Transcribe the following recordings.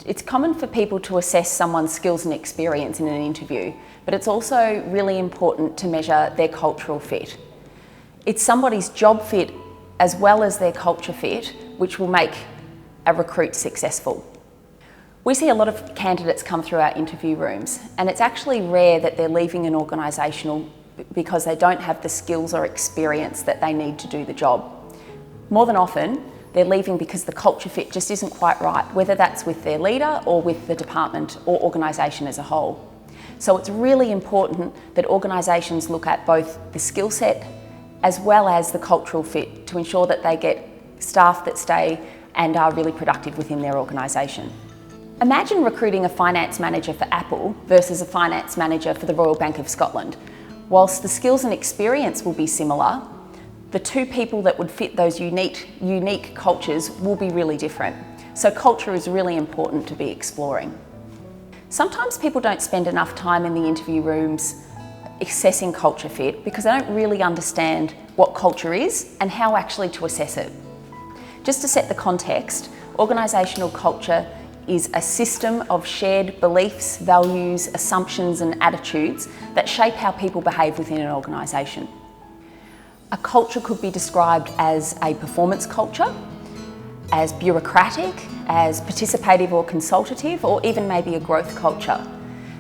It's common for people to assess someone's skills and experience in an interview, but it's also really important to measure their cultural fit. It's somebody's job fit as well as their culture fit which will make a recruit successful. We see a lot of candidates come through our interview rooms, and it's actually rare that they're leaving an organisation because they don't have the skills or experience that they need to do the job. More than often, they're leaving because the culture fit just isn't quite right, whether that's with their leader or with the department or organisation as a whole. So it's really important that organisations look at both the skill set as well as the cultural fit to ensure that they get staff that stay and are really productive within their organisation. Imagine recruiting a finance manager for Apple versus a finance manager for the Royal Bank of Scotland. Whilst the skills and experience will be similar, the two people that would fit those unique cultures will be really different. So culture is really important to be exploring. Sometimes people don't spend enough time in the interview rooms assessing culture fit because they don't really understand what culture is and how actually to assess it. Just to set the context, organisational culture is a system of shared beliefs, values, assumptions and attitudes that shape how people behave within an organisation. A culture could be described as a performance culture, as bureaucratic, as participative or consultative, or even maybe a growth culture.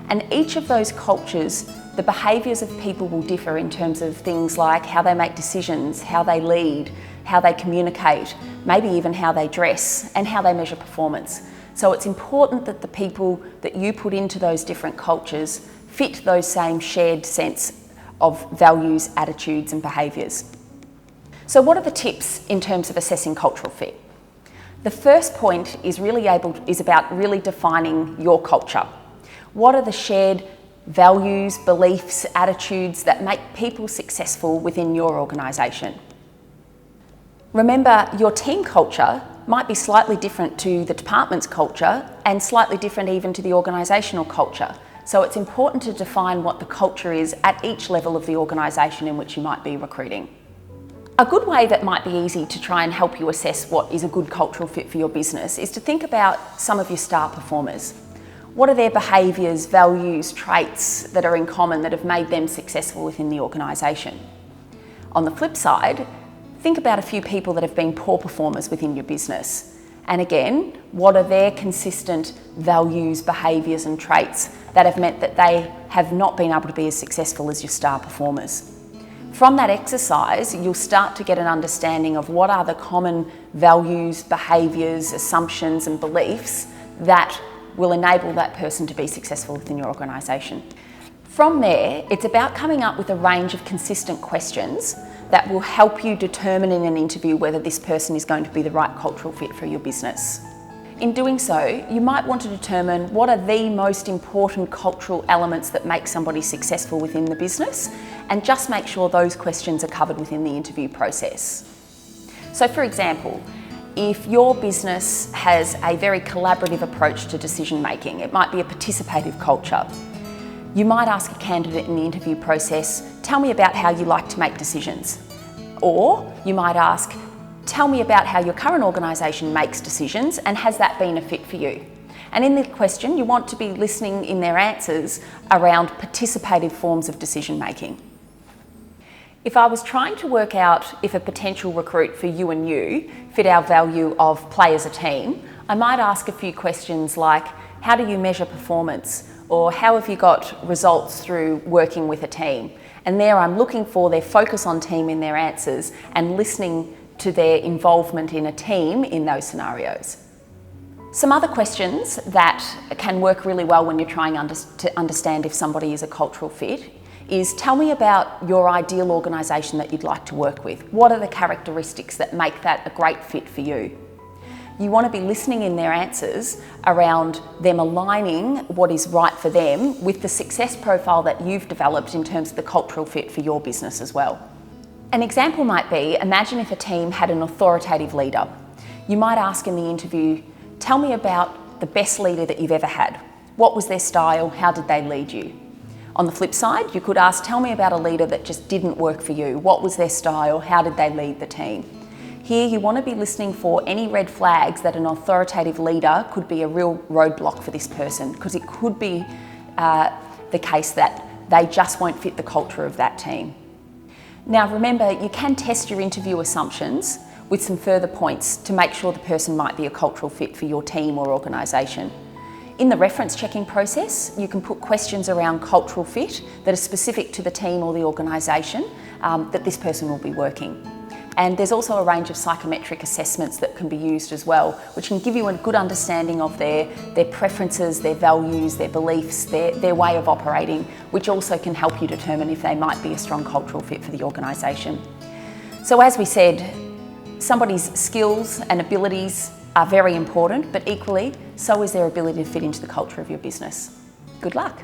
And each of those cultures, the behaviours of people will differ in terms of things like how they make decisions, how they lead, how they communicate, maybe even how they dress and how they measure performance. So it's important that the people that you put into those different cultures fit those same shared sense of values, attitudes and behaviours. So what are the tips in terms of assessing cultural fit? The first point is about really defining your culture. What are the shared values, beliefs, attitudes that make people successful within your organisation? Remember, your team culture might be slightly different to the department's culture and slightly different even to the organisational culture. So it's important to define what the culture is at each level of the organisation in which you might be recruiting. A good way that might be easy to try and help you assess what is a good cultural fit for your business is to think about some of your star performers. What are their behaviours, values, traits that are in common that have made them successful within the organisation? On the flip side, think about a few people that have been poor performers within your business. And again, what are their consistent values, behaviours and traits that have meant that they have not been able to be as successful as your star performers? From that exercise, you'll start to get an understanding of what are the common values, behaviours, assumptions and beliefs that will enable that person to be successful within your organisation. From there, it's about coming up with a range of consistent questions that will help you determine in an interview whether this person is going to be the right cultural fit for your business. In doing so, you might want to determine what are the most important cultural elements that make somebody successful within the business, and just make sure those questions are covered within the interview process. So for example, if your business has a very collaborative approach to decision making, it might be a participative culture. You might ask a candidate in the interview process, tell me about how you like to make decisions. Or you might ask, tell me about how your current organisation makes decisions and has that been a fit for you? And in the question, you want to be listening in their answers around participative forms of decision making. If I was trying to work out if a potential recruit for you and you fit our value of play as a team, I might ask a few questions like, how do you measure performance? Or how have you got results through working with a team? And there I'm looking for their focus on team in their answers and listening to their involvement in a team in those scenarios. Some other questions that can work really well when you're trying to understand if somebody is a cultural fit is, tell me about your ideal organisation that you'd like to work with. What are the characteristics that make that a great fit for you? You want to be listening in their answers around them aligning what is right for them with the success profile that you've developed in terms of the cultural fit for your business as well. An example might be, imagine if a team had an authoritative leader. You might ask in the interview, tell me about the best leader that you've ever had. What was their style? How did they lead you? On the flip side, you could ask, tell me about a leader that just didn't work for you. What was their style? How did they lead the team? Here you want to be listening for any red flags that an authoritative leader could be a real roadblock for this person, because it could be the case that they just won't fit the culture of that team. Now remember, you can test your interview assumptions with some further points to make sure the person might be a cultural fit for your team or organisation. In the reference checking process, you can put questions around cultural fit that are specific to the team or the organisation that this person will be working. And there's also a range of psychometric assessments that can be used as well, which can give you a good understanding of their preferences, their values, their beliefs, their way of operating, which also can help you determine if they might be a strong cultural fit for the organisation. So as we said, somebody's skills and abilities are very important, but equally, so is their ability to fit into the culture of your business. Good luck.